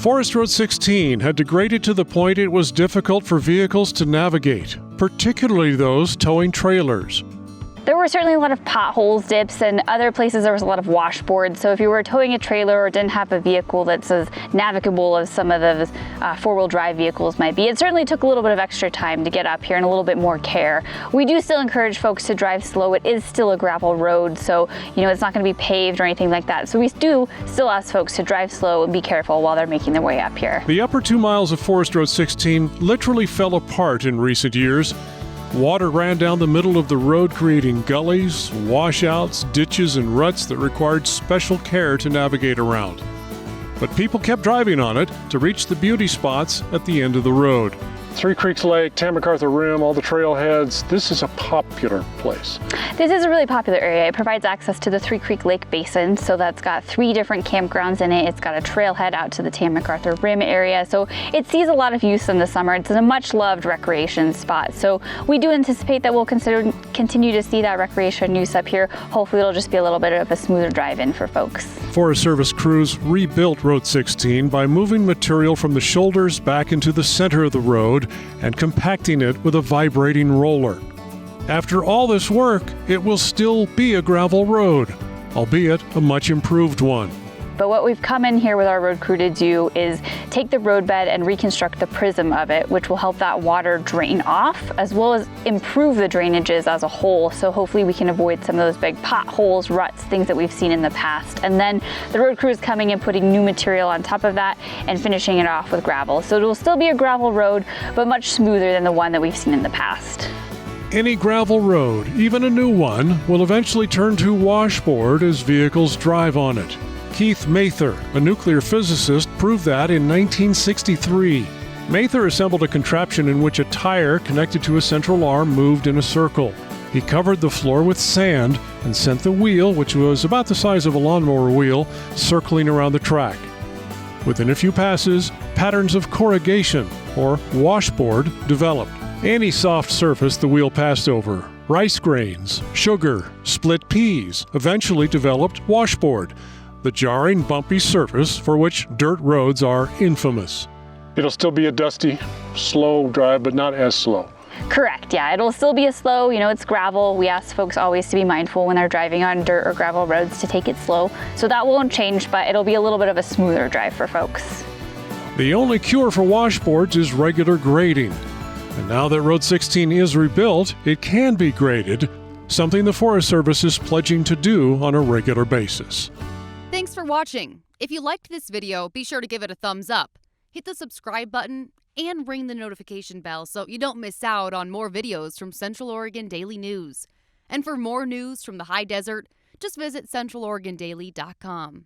Forest Road 16 had degraded to the point it was difficult for vehicles to navigate, particularly those towing trailers. There were certainly a lot of potholes, dips, and other places there was a lot of washboard. So if you were towing a trailer or didn't have a vehicle that's as navigable as some of those four-wheel drive vehicles might be, it certainly took a little bit of extra time to get up here and a little bit more care. We do still encourage folks to drive slow. It is still a gravel road, so it's not going to be paved or anything like that. So we do still ask folks to drive slow and be careful while they're making their way up here. The upper 2 miles of Forest Road 16 literally fell apart in recent years. Water ran down the middle of the road, creating gullies, washouts, ditches, and ruts that required special care to navigate around. But people kept driving on it to reach the beauty spots at the end of the road. Three Creeks Lake, Tam MacArthur Rim, all the trailheads. This is a popular place. This is a really popular area. It provides access to the Three Creek Lake Basin, so that's got 3 different campgrounds in it. It's got a trailhead out to the Tam MacArthur Rim area, so it sees a lot of use in the summer. It's a much-loved recreation spot, so we do anticipate that we'll continue to see that recreation use up here. Hopefully it'll just be a little bit of a smoother drive-in for folks. Forest Service crews rebuilt Road 16 by moving material from the shoulders back into the center of the road and compacting it with a vibrating roller. After all this work, it will still be a gravel road, albeit a much improved one. But what we've come in here with our road crew to do is take the roadbed and reconstruct the prism of it, which will help that water drain off, as well as improve the drainages as a whole. So hopefully we can avoid some of those big potholes, ruts, things that we've seen in the past. And then the road crew is coming and putting new material on top of that and finishing it off with gravel. So it will still be a gravel road, but much smoother than the one that we've seen in the past. Any gravel road, even a new one, will eventually turn to washboard as vehicles drive on it. Keith Mather, a nuclear physicist, proved that in 1963. Mather assembled a contraption in which a tire connected to a central arm moved in a circle. He covered the floor with sand and sent the wheel, which was about the size of a lawnmower wheel, circling around the track. Within a few passes, patterns of corrugation, or washboard, developed. Any soft surface the wheel passed over, rice grains, sugar, split peas, eventually developed washboard, the jarring, bumpy surface for which dirt roads are infamous. It'll still be a dusty, slow drive, but not as slow. Correct, yeah. It'll still be a slow, it's gravel. We ask folks always to be mindful when they're driving on dirt or gravel roads to take it slow. So that won't change, but it'll be a little bit of a smoother drive for folks. The only cure for washboards is regular grading. And now that Road 16 is rebuilt, it can be graded, something the Forest Service is pledging to do on a regular basis. Thanks for watching. If you liked this video, be sure to give it a thumbs up. Hit the subscribe button and ring the notification bell so you don't miss out on more videos from Central Oregon Daily News. And for more news from the high desert, just visit centraloregondaily.com.